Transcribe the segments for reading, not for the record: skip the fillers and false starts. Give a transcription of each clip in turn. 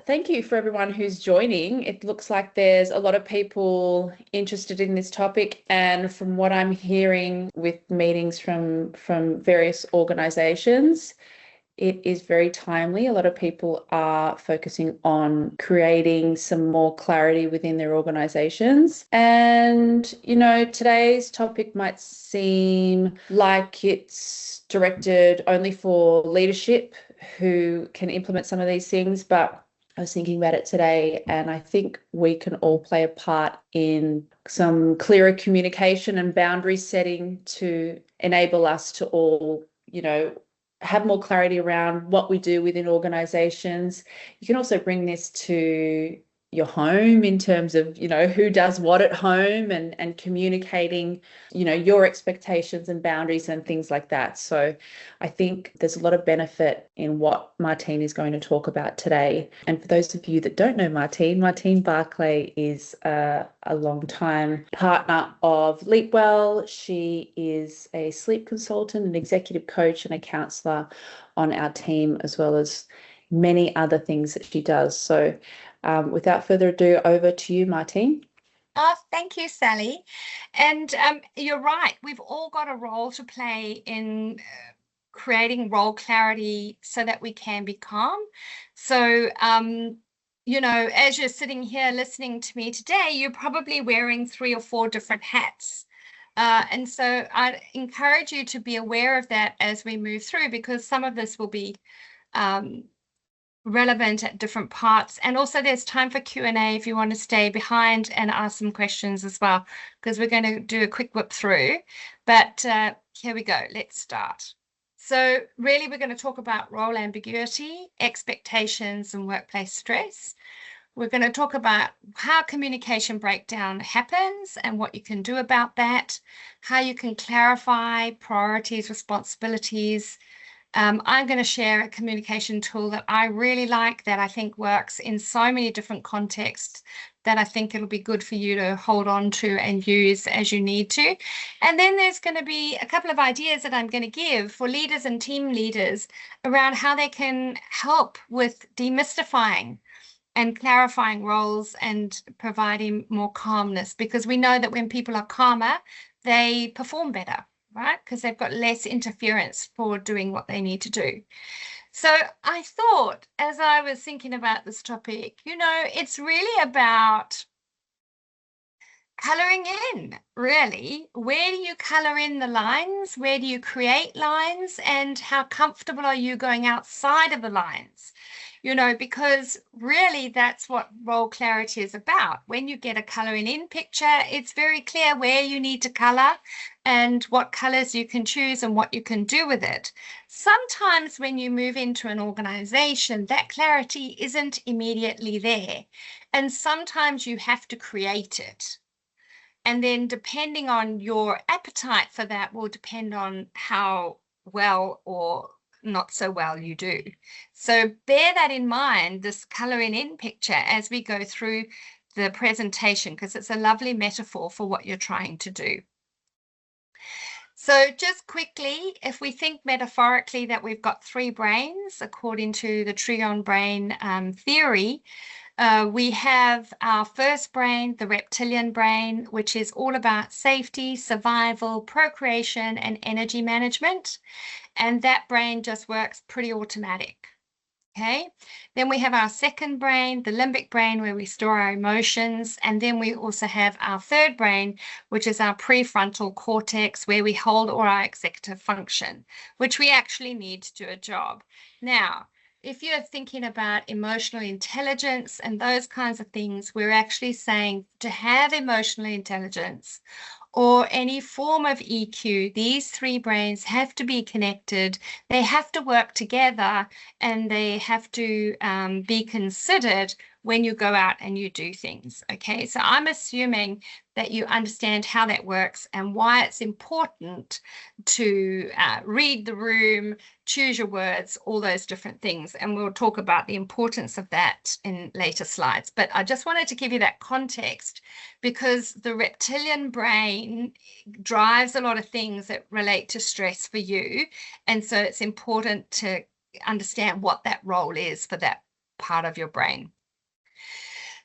Thank you for everyone who's joining. It looks like there's a lot of people interested in this topic, and from what I'm hearing with meetings from various organizations, it is very timely. A lot of people are focusing on creating some more clarity within their organizations. And, today's topic might seem like it's directed only for leadership who can implement some of these things, but I was thinking about it today, and I think we can all play a part in some clearer communication and boundary setting to enable us to all, have more clarity around what we do within organizations. You can also bring this to your home in terms of, who does what at home and communicating, your expectations and boundaries and things like that. So I think there's a lot of benefit in what Martine is going to talk about today. And for those of you that don't know Martine Barclay is a long-time partner of Leapwell. She is a sleep consultant, an executive coach, and a counsellor on our team, as well as many other things that she does. So without further ado, over to you, Martine. Oh, thank you, Sally. And you're right. We've all got a role to play in creating role clarity so that we can be calm. So, as you're sitting here listening to me today, you're probably wearing 3 or 4 different hats. And so I encourage you to be aware of that as we move through, because some of this will be relevant at different parts. And also there's time for Q&A if you want to stay behind and ask some questions as well, because we're going to do a quick whip through. But here we go. Let's start. So really, we're going to talk about role ambiguity, expectations, and workplace stress. We're going to talk about how communication breakdown happens and what you can do about that, how you can clarify priorities, responsibilities. I'm going to share a communication tool that I really like, that I think works in so many different contexts, that I think it'll be good for you to hold on to and use as you need to. And then there's going to be a couple of ideas that I'm going to give for leaders and team leaders around how they can help with demystifying and clarifying roles and providing more calmness, because we know that when people are calmer, they perform better, right? Because they've got less interference for doing what they need to do. So I thought, as I was thinking about this topic, it's really about coloring in, really. Where do you color in the lines? Where do you create lines? And how comfortable are you going outside of the lines? Because really that's what role clarity is about. When you get a coloring in picture, it's very clear where you need to color and what colors you can choose and what you can do with it. Sometimes when you move into an organization, that clarity isn't immediately there. And sometimes you have to create it. And then depending on your appetite for that will depend on how well or not so well you do. So bear that in mind, this coloring in picture, as we go through the presentation, because it's a lovely metaphor for what you're trying to do. So just quickly, if we think metaphorically that we've got 3 brains, according to the Trion brain theory, we have our first brain, the reptilian brain, which is all about safety, survival, procreation, and energy management. And that brain just works pretty automatic. Okay, then we have our second brain, the limbic brain, where we store our emotions. And then we also have our third brain, which is our prefrontal cortex, where we hold all our executive function, which we actually need to do a job. Now, if you're thinking about emotional intelligence and those kinds of things, we're actually saying to have emotional intelligence or any form of EQ, these 3 brains have to be connected. They have to work together, and they have to be considered when you go out and you do things. Okay, so I'm assuming that you understand how that works and why it's important to read the room, choose your words, all those different things. And we'll talk about the importance of that in later slides. But I just wanted to give you that context, because the reptilian brain drives a lot of things that relate to stress for you. And so it's important to understand what that role is for that part of your brain.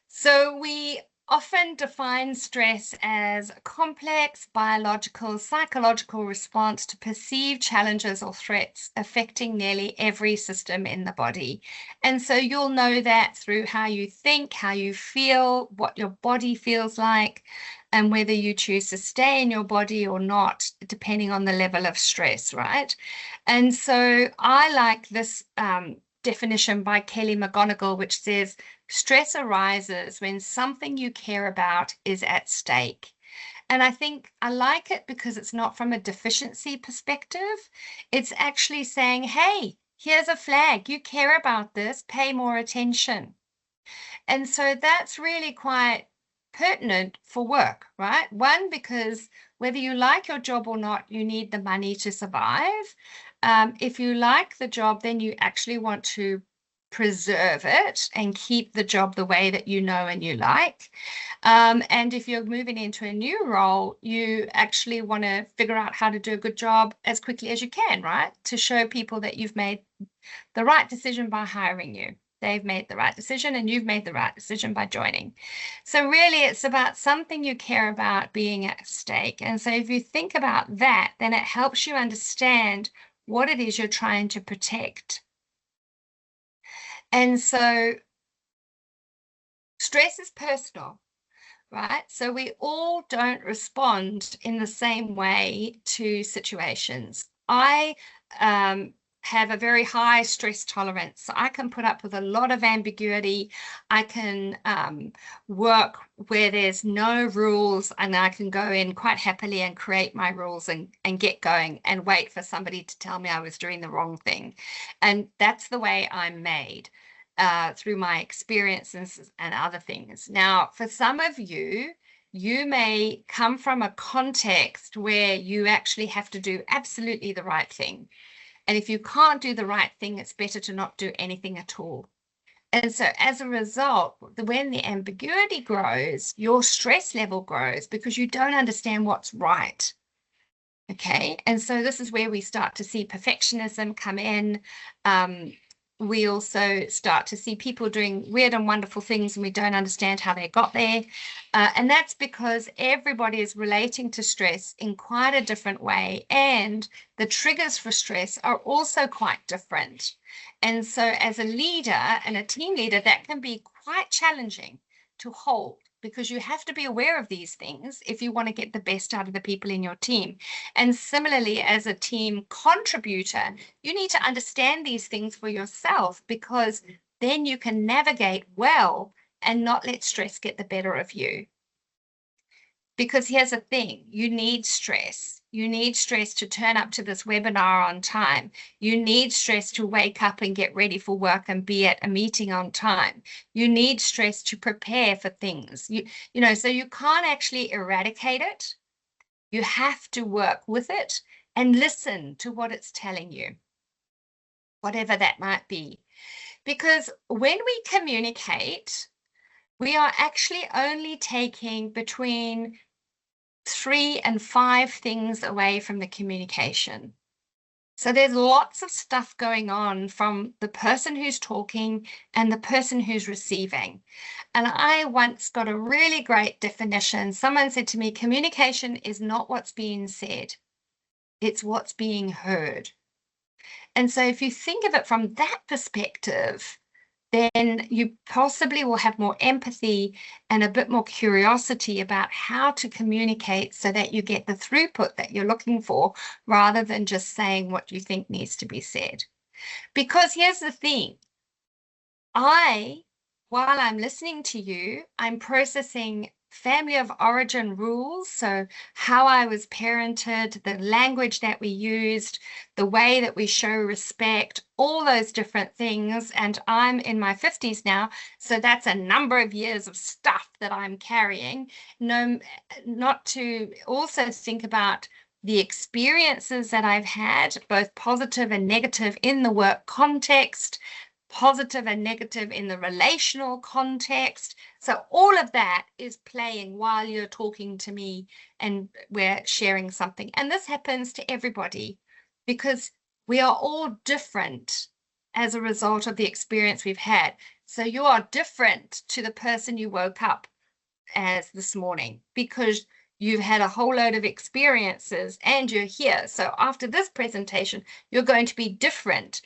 So we often define stress as a complex biological, psychological response to perceived challenges or threats affecting nearly every system in the body. And so you'll know that through how you think, how you feel, what your body feels like, and whether you choose to stay in your body or not, depending on the level of stress, right? And so I like this definition by Kelly McGonigal, which says, stress arises when something you care about is at stake. And I think I like it because it's not from a deficiency perspective. It's actually saying, hey, here's a flag. You care about this. Pay more attention. And so that's really quite pertinent for work, right? One, because whether you like your job or not, you need the money to survive. If you like the job, then you actually want to preserve it and keep the job the way that you know and you like. And if you're moving into a new role, you actually want to figure out how to do a good job as quickly as you can, right? To show people that you've made the right decision by hiring you. They've made the right decision and you've made the right decision by joining. So really it's about something you care about being at stake. And so if you think about that, then it helps you understand what it is you're trying to protect. And so stress is personal, right? So we all don't respond in the same way to situations. I have a very high stress tolerance. So I can put up with a lot of ambiguity. I can work where there's no rules, and I can go in quite happily and create my rules and get going and wait for somebody to tell me I was doing the wrong thing. And that's the way I'm made. Through my experiences and other things. Now, for some of you, you may come from a context where you actually have to do absolutely the right thing. And if you can't do the right thing, it's better to not do anything at all. And so as a result, when the ambiguity grows, your stress level grows because you don't understand what's right. Okay. And so this is where we start to see perfectionism come in. We also start to see people doing weird and wonderful things and we don't understand how they got there. And that's because everybody is relating to stress in quite a different way. And the triggers for stress are also quite different. And so as a leader and a team leader, that can be quite challenging to hold, because you have to be aware of these things if you want to get the best out of the people in your team. And similarly, as a team contributor, you need to understand these things for yourself, because then you can navigate well and not let stress get the better of you. Because here's the thing, you need stress. You need stress to turn up to this webinar on time. You need stress to wake up and get ready for work and be at a meeting on time. You need stress to prepare for things. You know, so you can't actually eradicate it. You have to work with it and listen to what it's telling you, whatever that might be. Because when we communicate, we are actually only taking between 3 and 5 things away from the communication. So there's lots of stuff going on from the person who's talking and the person who's receiving. And I once got a really great definition. Someone said to me, communication is not what's being said, it's what's being heard. And so if you think of it from that perspective, then you possibly will have more empathy and a bit more curiosity about how to communicate so that you get the throughput that you're looking for, rather than just saying what you think needs to be said. Because here's the thing, while I'm listening to you, I'm processing family of origin rules, so how I was parented, the language that we used, the way that we show respect, all those different things. And I'm in my 50s now, so that's a number of years of stuff that I'm carrying. No, not to also think about the experiences that I've had, both positive and negative in the work context, positive and negative in the relational context. So all of that is playing while you're talking to me and we're sharing something. And this happens to everybody because we are all different. as a result of the experience we've had. So you are different to the person you woke up as this morning because you've had a whole load of experiences and you're here. So after this presentation, you're going to be different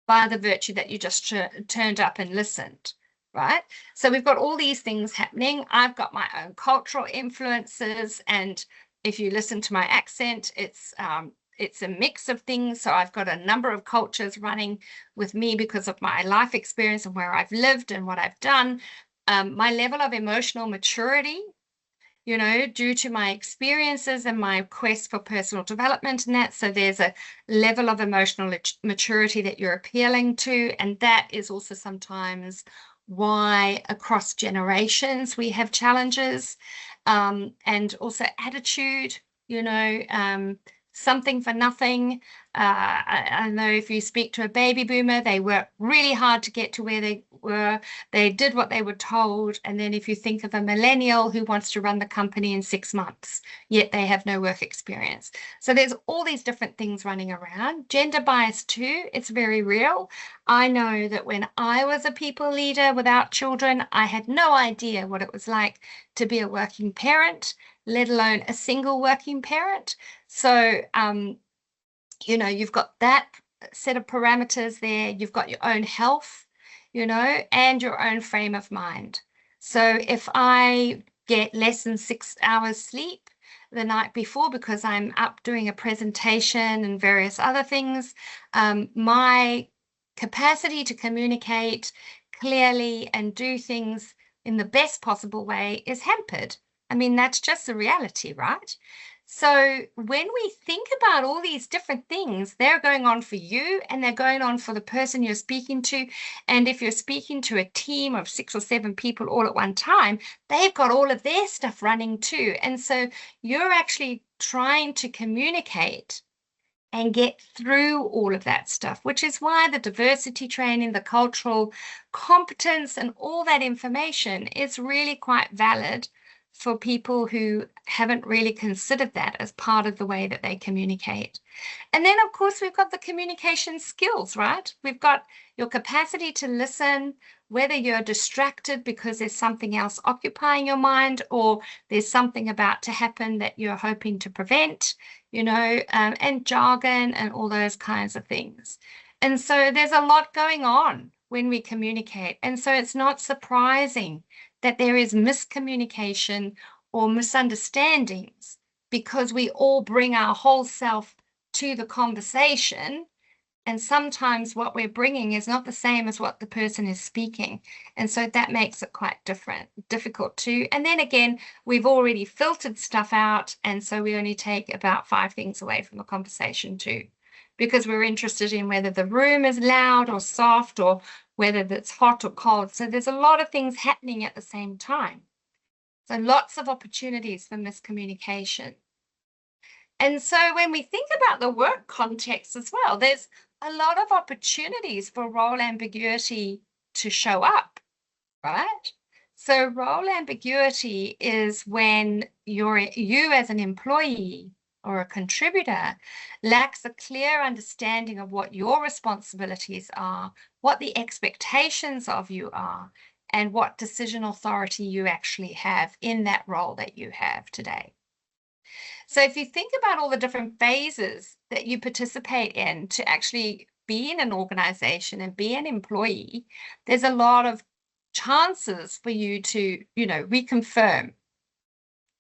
by the virtue that you just turned up and listened, right? So we've got all these things happening. I've got my own cultural influences, and if you listen to my accent, it's a mix of things. So I've got a number of cultures running with me because of my life experience and where I've lived and what I've done. My level of emotional maturity, due to my experiences and my quest for personal development and that. So there's a level of emotional maturity that you're appealing to. And that is also sometimes why across generations we have challenges, and also attitude, something for nothing. I know if you speak to a baby boomer, they work really hard to get to where they were. They did what they were told. And then if you think of a millennial who wants to run the company in 6 months, yet they have no work experience. So there's all these different things running around. Gender bias too, it's very real. I know that when I was a people leader without children, I had no idea what it was like to be a working parent, let alone a single working parent. So, you've got that set of parameters there. You've got your own health, and your own frame of mind. So if I get less than 6 hours sleep the night before because I'm up doing a presentation and various other things, my capacity to communicate clearly and do things in the best possible way is hampered. I mean, that's just the reality, right? So when we think about all these different things, they're going on for you and they're going on for the person you're speaking to. And if you're speaking to a team of 6 or 7 people all at one time, they've got all of their stuff running too. And so you're actually trying to communicate and get through all of that stuff, which is why the diversity training, the cultural competence, and all that information is really quite valid for people who haven't really considered that as part of the way that they communicate. And then, of course, we've got the communication skills, right? We've got your capacity to listen, whether you're distracted because there's something else occupying your mind or there's something about to happen that you're hoping to prevent, and jargon and all those kinds of things. And so there's a lot going on when we communicate. And so it's not surprising that there is miscommunication or misunderstandings because we all bring our whole self to the conversation. And sometimes what we're bringing is not the same as what the person is speaking. And so that makes it quite difficult too. And then again, we've already filtered stuff out. And so we only take about 5 things away from the conversation too, because we're interested in whether the room is loud or soft or whether it's hot or cold. So there's a lot of things happening at the same time. So lots of opportunities for miscommunication. And so when we think about the work context as well, there's a lot of opportunities for role ambiguity to show up, right? So role ambiguity is when you as an employee or a contributor lacks a clear understanding of what your responsibilities are, what the expectations of you are, and what decision authority you actually have in that role that you have today. So if you think about all the different phases that you participate in to actually be in an organization and be an employee, there's a lot of chances for you to, reconfirm,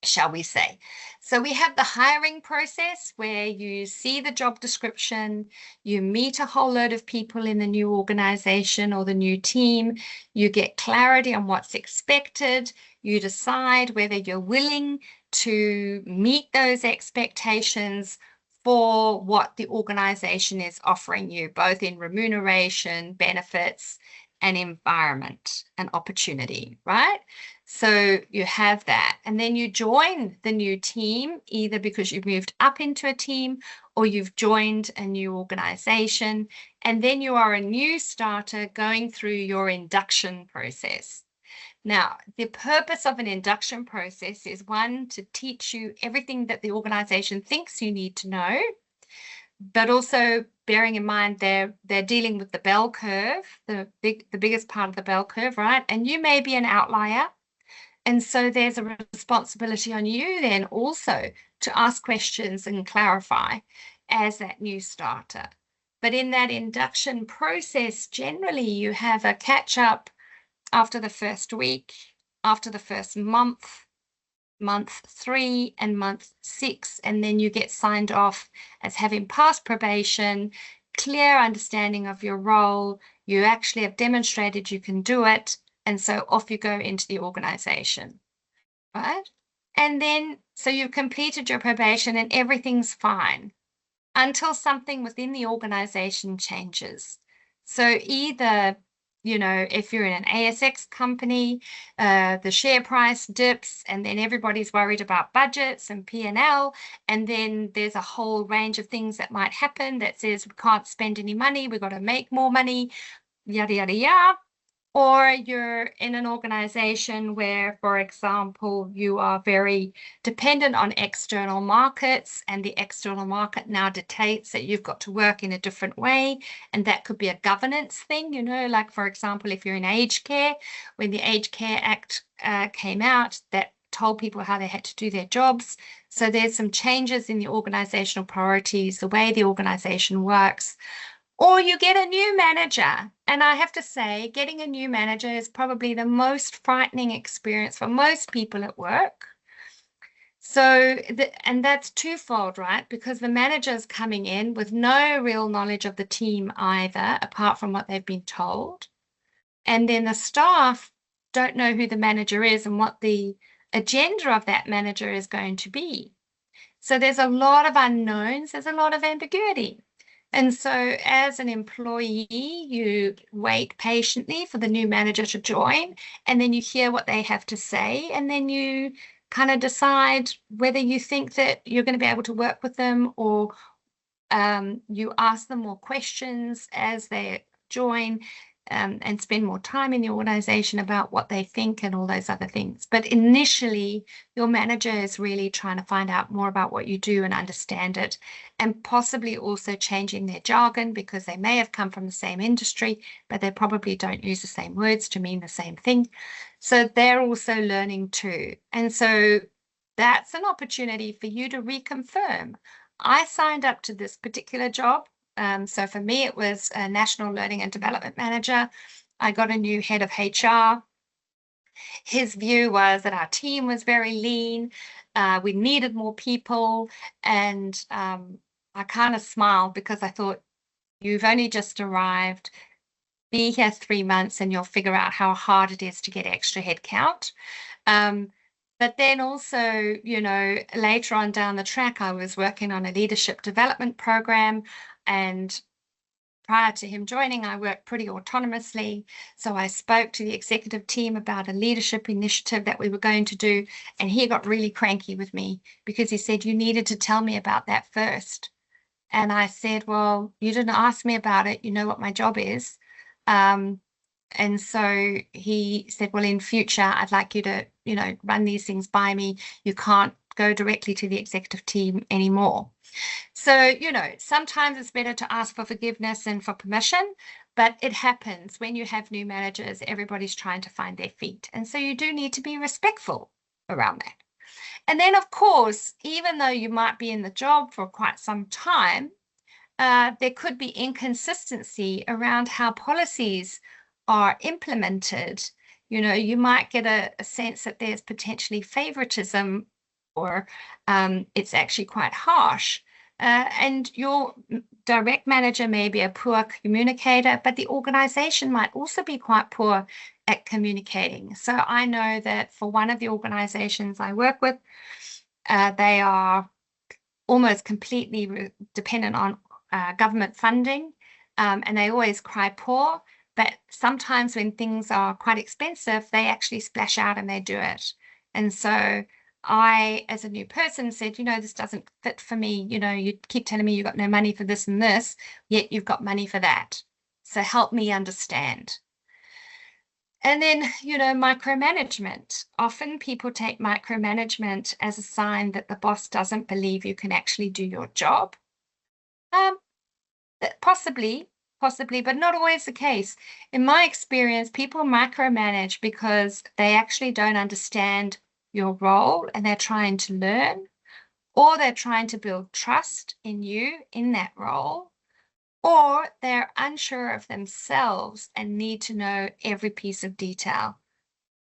shall we say. So we have the hiring process where you see the job description, you meet a whole load of people in the new organization or the new team, you get clarity on what's expected, you decide whether you're willing to meet those expectations for what the organization is offering you, both in remuneration, benefits, and environment and opportunity, right? So you have that. And then you join the new team, either because you've moved up into a team or you've joined a new organization. And then you are a new starter going through your induction process. Now, the purpose of an induction process is, one, to teach you everything that the organization thinks you need to know, but also bearing in mind they're dealing with the bell curve, the biggest part of the bell curve, right? And you may be an outlier. And so there's a responsibility on you then also to ask questions and clarify as that new starter. But in that induction process, generally you have a catch up after the first week, after the first month, month 3 and month 6, and then you get signed off as having passed probation, clear understanding of your role, you actually have demonstrated you can do it, and so off you go into the organization, right? And then, so you've completed your probation and everything's fine until something within the organization changes. So either, if you're in an ASX company, the share price dips and then everybody's worried about budgets and P&L, and then there's a whole range of things that might happen that says we can't spend any money, we've got to make more money, yada, yada, yada. Or you're in an organization where, for example, you are very dependent on external markets, and the external market now dictates that you've got to work in a different way. And that could be a governance thing, like, for example, if you're in aged care, when the Aged Care Act came out, that told people how they had to do their jobs. So there's some changes in the organizational priorities, the way the organization works. Or you get a new manager. And I have to say, getting a new manager is probably the most frightening experience for most people at work. So, and that's twofold, right? Because the manager's coming in with no real knowledge of the team either, apart from what they've been told. And then the staff don't know who the manager is and what the agenda of that manager is going to be. So there's a lot of unknowns, there's a lot of ambiguity. And so as an employee, you wait patiently for the new manager to join, and then you hear what they have to say, and then you kind of decide whether you think that you're going to be able to work with them, or you ask them more questions as they join, and spend more time in the organization about what they think and all those other things. But initially, your manager is really trying to find out more about what you do and understand it, and possibly also changing their jargon, because they may have come from the same industry, but they probably don't use the same words to mean the same thing. So they're also learning too. And so that's an opportunity for you to reconfirm. I signed up to this particular job. So for me, it was a National Learning and Development Manager. I got a new head of HR. His view was that our team was very lean. We needed more people. And I kind of smiled because I thought, you've only just arrived. Be here 3 months and you'll figure out how hard it is to get extra headcount. But then also, later on down the track, I was working on a leadership development program. And prior to him joining, I worked pretty autonomously. So I spoke to the executive team about a leadership initiative that we were going to do. And he got really cranky with me because he said, you needed to tell me about that first. And I said, well, you didn't ask me about it. You know what my job is. And so he said, well, in future, I'd like you to, run these things by me. You can't go directly to the executive team anymore. So, sometimes it's better to ask for forgiveness and for permission, but it happens when you have new managers, everybody's trying to find their feet. And so you do need to be respectful around that. And then, of course, even though you might be in the job for quite some time, there could be inconsistency around how policies are implemented. You might get a sense that there's potentially favoritism, or it's actually quite harsh. And your direct manager may be a poor communicator, but the organization might also be quite poor at communicating. So I know that for one of the organizations I work with, they are almost completely dependent on government funding, and they always cry poor. But sometimes when things are quite expensive, they actually splash out and they do it. And so I, as a new person, said, this doesn't fit for me. You keep telling me you've got no money for this and this, yet you've got money for that. So help me understand. And then, micromanagement. Often people take micromanagement as a sign that the boss doesn't believe you can actually do your job. Possibly, but not always the case. In my experience, people micromanage because they actually don't understand your role and they're trying to learn, or they're trying to build trust in you in that role, or they're unsure of themselves and need to know every piece of detail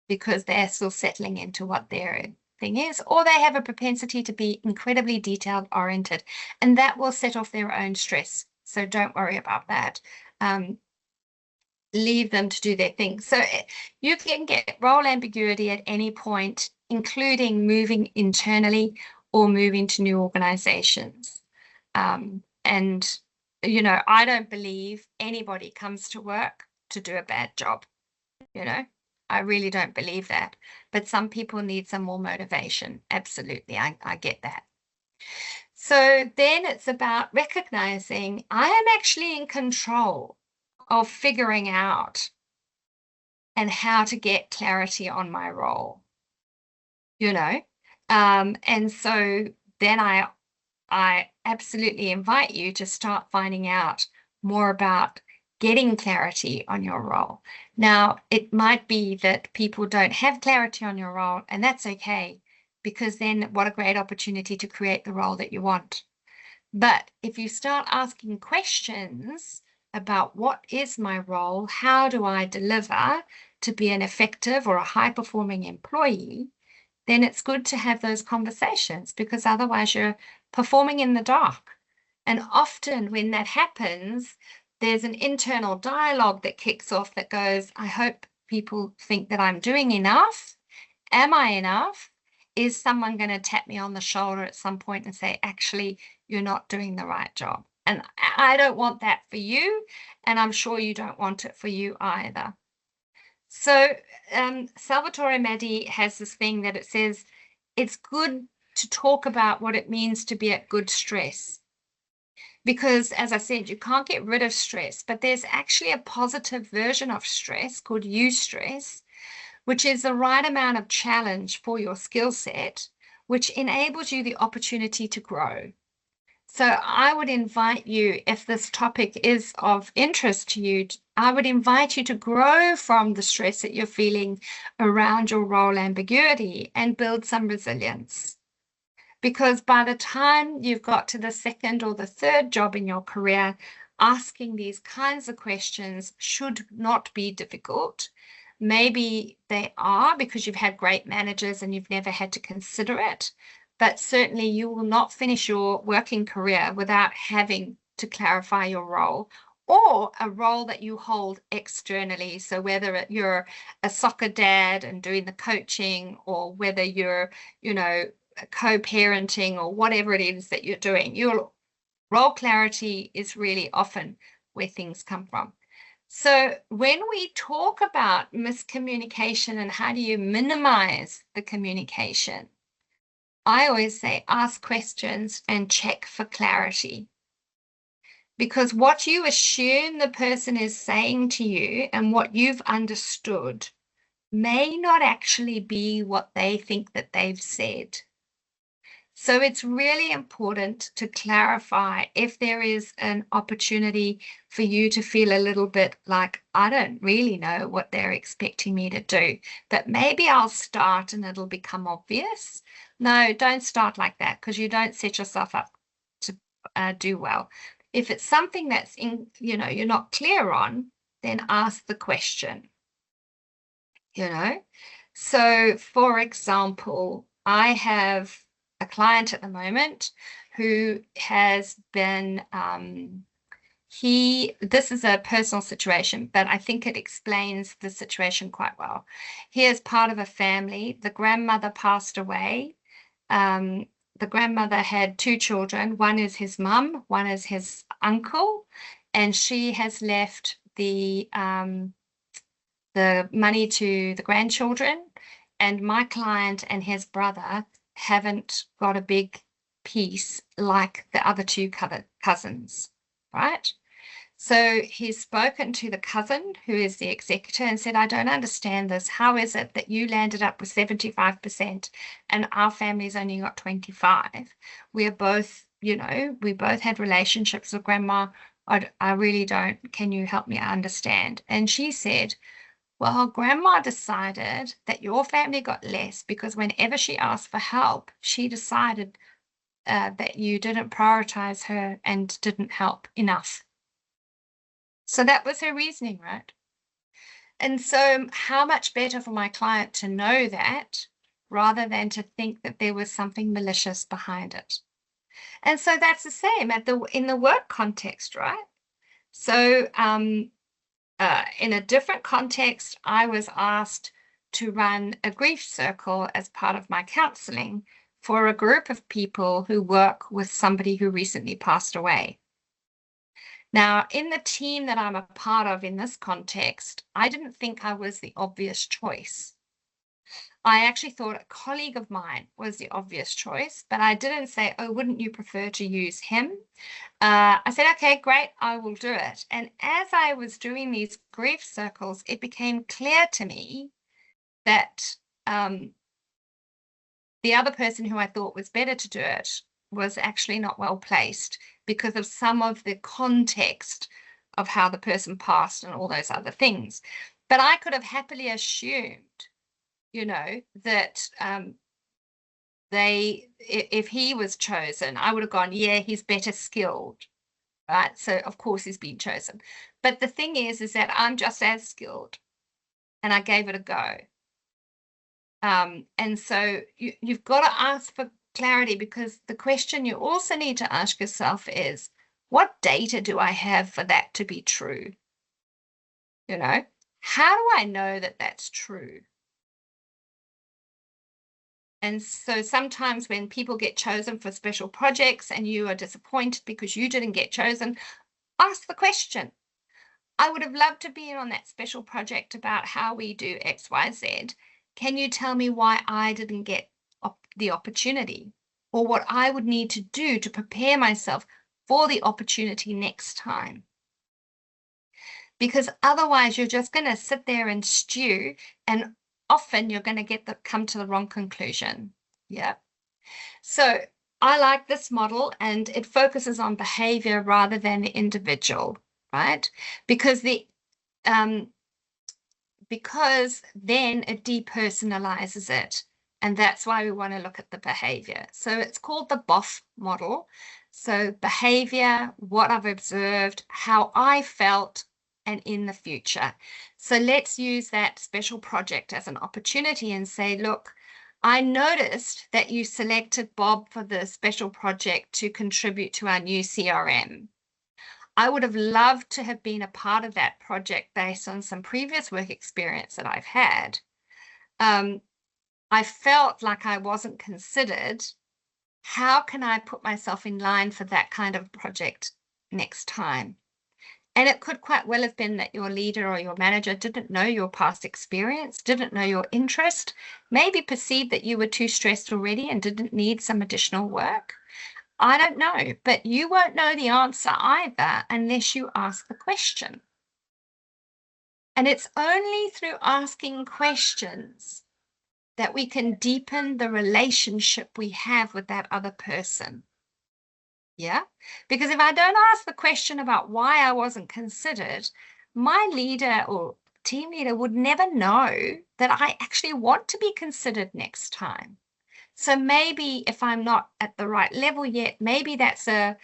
because they're still settling into what their thing is, or they have a propensity to be incredibly detailed oriented, and that will set off their own stress. So don't worry about that. Leave them to do their thing. So you can get role ambiguity at any point, including moving internally or moving to new organizations. And, you know, I don't believe anybody comes to work to do a bad job, you know. I really don't believe that. But some people need some more motivation. Absolutely, I get that. So then it's about recognizing I am actually in control of figuring out and how to get clarity on my role, you know. And so then I absolutely invite you to start finding out more about getting clarity on your role. Now, it might be that people don't have clarity on your role, and that's okay, because then what a great opportunity to create the role that you want. But if you start asking questions about what is my role, how do I deliver to be an effective or a high-performing employee, then it's good to have those conversations, because otherwise you're performing in the dark. And often when that happens, there's an internal dialogue that kicks off that goes, I hope people think that I'm doing enough. Am I enough? Is someone going to tap me on the shoulder at some point and say, actually, you're not doing the right job? And I don't want that for you, and I'm sure you don't want it for you either. So Salvatore Maddi has this thing that it says, it's good to talk about what it means to be at good stress. Because, as I said, you can't get rid of stress, but there's actually a positive version of stress called eustress, which is the right amount of challenge for your skill set, which enables you the opportunity to grow. So I would invite you, if this topic is of interest to you, I would invite you to grow from the stress that you're feeling around your role ambiguity and build some resilience. Because by the time you've got to the second or the third job in your career, asking these kinds of questions should not be difficult. Maybe they are because you've had great managers and you've never had to consider it, but certainly you will not finish your working career without having to clarify your role or a role that you hold externally. So whether you're a soccer dad and doing the coaching, or whether you're, you know, co-parenting or whatever it is that you're doing, your role clarity is really often where things come from. So when we talk about miscommunication and how do you minimize the communication, I always say ask questions and check for clarity. Because what you assume the person is saying to you and what you've understood may not actually be what they think that they've said. So it's really important to clarify if there is an opportunity for you to feel a little bit like, I don't really know what they're expecting me to do, but maybe I'll start and it'll become obvious. No, don't start like that, because you don't set yourself up to do well. If it's something that's you're not clear on, then ask the question, So for example, I have a client at the moment who has been, this is a personal situation, but I think it explains the situation quite well. He is part of a family. The grandmother passed away. The grandmother had 2 children. One is his mum, one is his uncle, and she has left the money to the grandchildren, and my client and his brother haven't got a big piece like the other 2 cousins, right? So he's spoken to the cousin, who is the executor, and said, I don't understand this. How is it that you landed up with 75% and our family's only got 25? We are both, we both had relationships with grandma I really don't. Can you help me understand? And she said, well, Grandma decided that your family got less because whenever she asked for help, she decided that you didn't prioritize her and didn't help enough. So that was her reasoning, right? And so how much better for my client to know that rather than to think that there was something malicious behind it. And so that's the same in the work context, right? So in a different context, I was asked to run a grief circle as part of my counseling for a group of people who work with somebody who recently passed away. Now, in the team that I'm a part of in this context, I didn't think I was the obvious choice. I actually thought a colleague of mine was the obvious choice, but I didn't say, oh, wouldn't you prefer to use him? I said, okay, great, I will do it. And as I was doing these grief circles, it became clear to me that the other person who I thought was better to do it was actually not well placed because of some of the context of how the person passed and all those other things. But I could have happily assumed, that if he was chosen, I would have gone, yeah, he's better skilled, right? So of course he's been chosen. But the thing is that I'm just as skilled, and I gave it a go. And so you've got to ask for clarity, because the question you also need to ask yourself is, what data do I have for that to be true? How do I know that that's true? And so sometimes when people get chosen for special projects and you are disappointed because you didn't get chosen, ask the question. I would have loved to be on that special project about how we do X, Y, Z. Can you tell me why I didn't get the opportunity, or what I would need to do to prepare myself for the opportunity next time? Because otherwise you're just going to sit there and stew, and often you're going to come to the wrong conclusion. Yeah. So I like this model, and it focuses on behavior rather than the individual, right? Because because then it depersonalizes it. And that's why we want to look at the behavior. So it's called the BOF model. So behavior, what I've observed, how I felt, and in the future. So let's use that special project as an opportunity and say, look, I noticed that you selected Bob for the special project to contribute to our new CRM. I would have loved to have been a part of that project based on some previous work experience that I've had. I felt like I wasn't considered. How can I put myself in line for that kind of project next time? And it could quite well have been that your leader or your manager didn't know your past experience, didn't know your interest, maybe perceived that you were too stressed already and didn't need some additional work. I don't know, but you won't know the answer either unless you ask the question. And it's only through asking questions that we can deepen the relationship we have with that other person. Yeah, because if I don't ask the question about why I wasn't considered, my leader or team leader would never know that I actually want to be considered next time. So maybe if I'm not at the right level yet, maybe that's a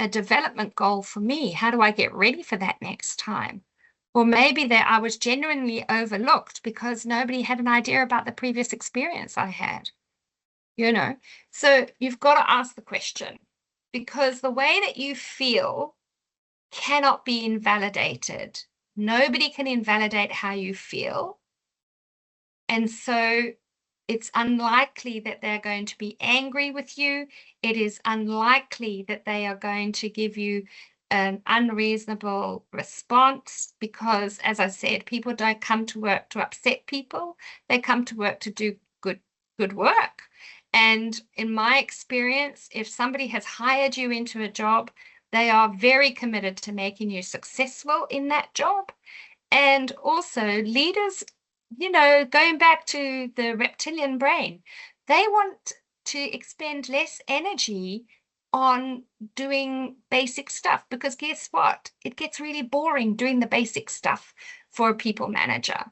development goal for me. How do I get ready for that next time? Or maybe that I was genuinely overlooked because nobody had an idea about the previous experience I had. So you've got to ask the question, because the way that you feel cannot be invalidated. Nobody can invalidate how you feel. And so it's unlikely that they're going to be angry with you. It is unlikely that they are going to give you an unreasonable response, because, as I said, people don't come to work to upset people. They come to work to do good work. And in my experience, if somebody has hired you into a job, they are very committed to making you successful in that job. And also leaders, going back to the reptilian brain, they want to expend less energy on doing basic stuff, because guess what? It gets really boring doing the basic stuff for a people manager.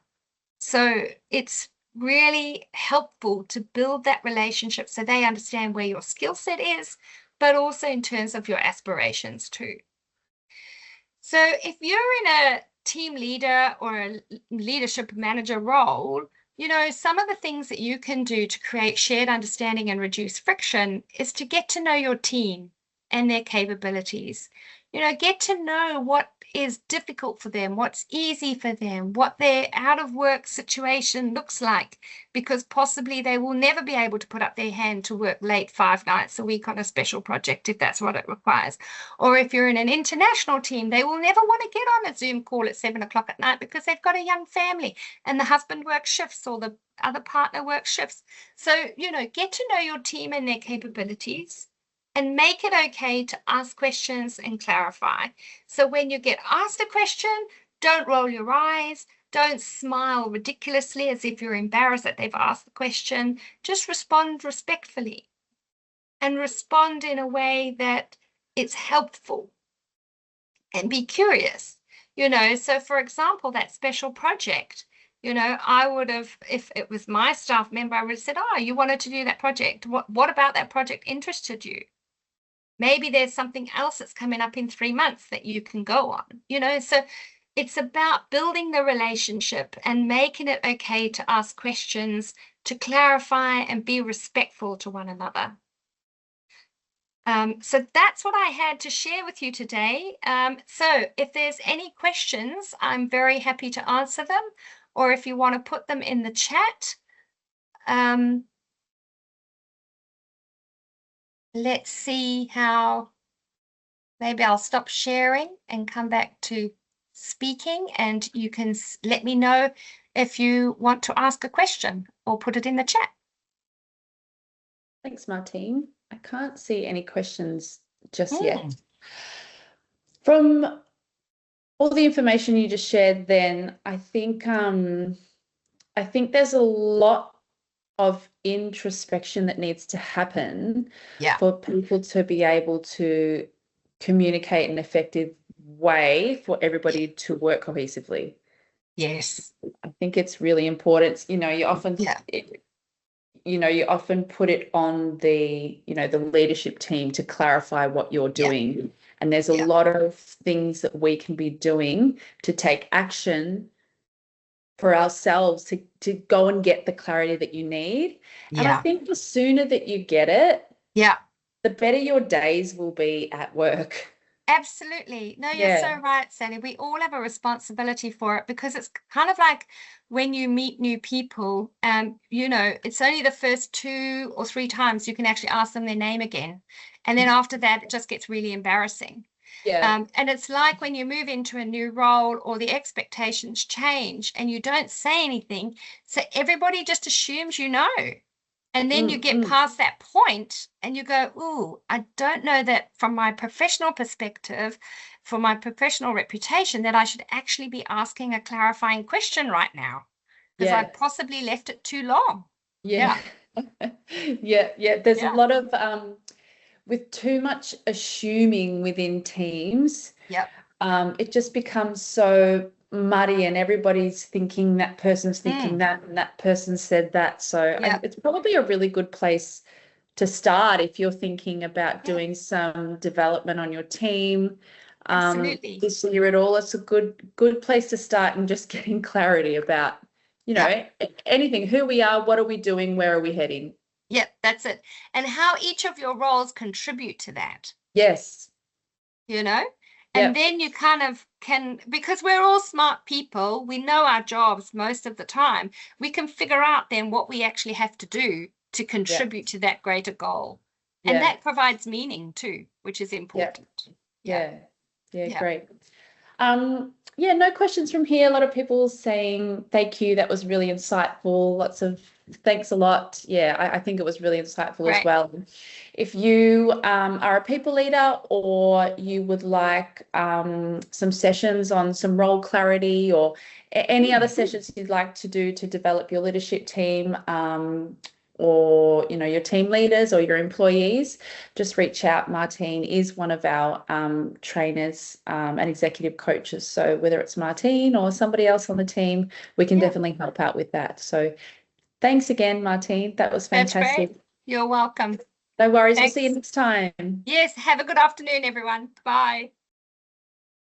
So it's really helpful to build that relationship so they understand where your skill set is, but also in terms of your aspirations too. So if you're in a team leader or a leadership manager role, some of the things that you can do to create shared understanding and reduce friction is to get to know your team and their capabilities. Get to know what is difficult for them, what's easy for them, what their out of work situation looks like, because possibly they will never be able to put up their hand to work late 5 nights a week on a special project if that's what it requires. Or if you're in an international team, they will never want to get on a Zoom call at 7 o'clock at night because they've got a young family and the husband works shifts or the other partner works shifts. So, get to know your team and their capabilities, and make it okay to ask questions and clarify. So when you get asked a question, don't roll your eyes, don't smile ridiculously as if you're embarrassed that they've asked the question. Just respond respectfully and respond in a way that it's helpful, and be curious. So for example, that special project, I would have, if it was my staff member, I would have said, oh, you wanted to do that project. What about that project interested you? Maybe there's something else that's coming up in 3 months that you can go on, so it's about building the relationship and making it okay to ask questions, to clarify and be respectful to one another. So that's what I had to share with you today. So if there's any questions, I'm very happy to answer them, or if you want to put them in the chat. Let's see how, maybe I'll stop sharing and come back to speaking, and you can let me know if you want to ask a question or put it in the chat. Thanks, Martine. I can't see any questions just yet. From all the information you just shared, then I think there's a lot of introspection that needs to happen for people to be able to communicate in an effective way for everybody to work cohesively. Yes. I think it's really important. You often you often put it on the the leadership team to clarify what you're doing. And there's a lot of things that we can be doing to take action for ourselves to go and get the clarity that you need. And I think the sooner that you get it, the better your days will be at work. Absolutely. No, you're so right, Sally. We all have a responsibility for it, because it's kind of like when you meet new people, it's only the first 2 or 3 times you can actually ask them their name again. And then after that, it just gets really embarrassing. And it's like when you move into a new role or the expectations change and you don't say anything, so everybody just assumes you know. And then you get past that point and you go, ooh, I don't know that from my professional perspective, for my professional reputation, that I should actually be asking a clarifying question right now, because I've possibly left it too long. There's a lot of with too much assuming within teams, it just becomes so muddy, and everybody's thinking that person's thinking that, and that person said that. So it's probably a really good place to start if you're thinking about doing some development on your team. Absolutely. This year at all, it's a good place to start, and just getting clarity about anything, who we are, what are we doing, where are we heading. Yep, that's it. And how each of your roles contribute to that. Yes. And then you kind of can, because we're all smart people, we know our jobs most of the time, we can figure out then what we actually have to do to contribute to that greater goal. And that provides meaning too, which is important. Great. No questions from here. A lot of people saying thank you. That was really insightful. Lots of thanks a lot. I think it was really insightful as well. If you are a people leader, or you would like some sessions on some role clarity, or any other sessions you'd like to do to develop your leadership team, or your team leaders or your employees, just reach out. Martine is one of our trainers and executive coaches. So whether it's Martine or somebody else on the team, we can definitely help out with that. So thanks again, Martine. That was fantastic. That's great. You're welcome. No worries. Thanks. We'll see you next time. Yes, have a good afternoon, everyone. Bye.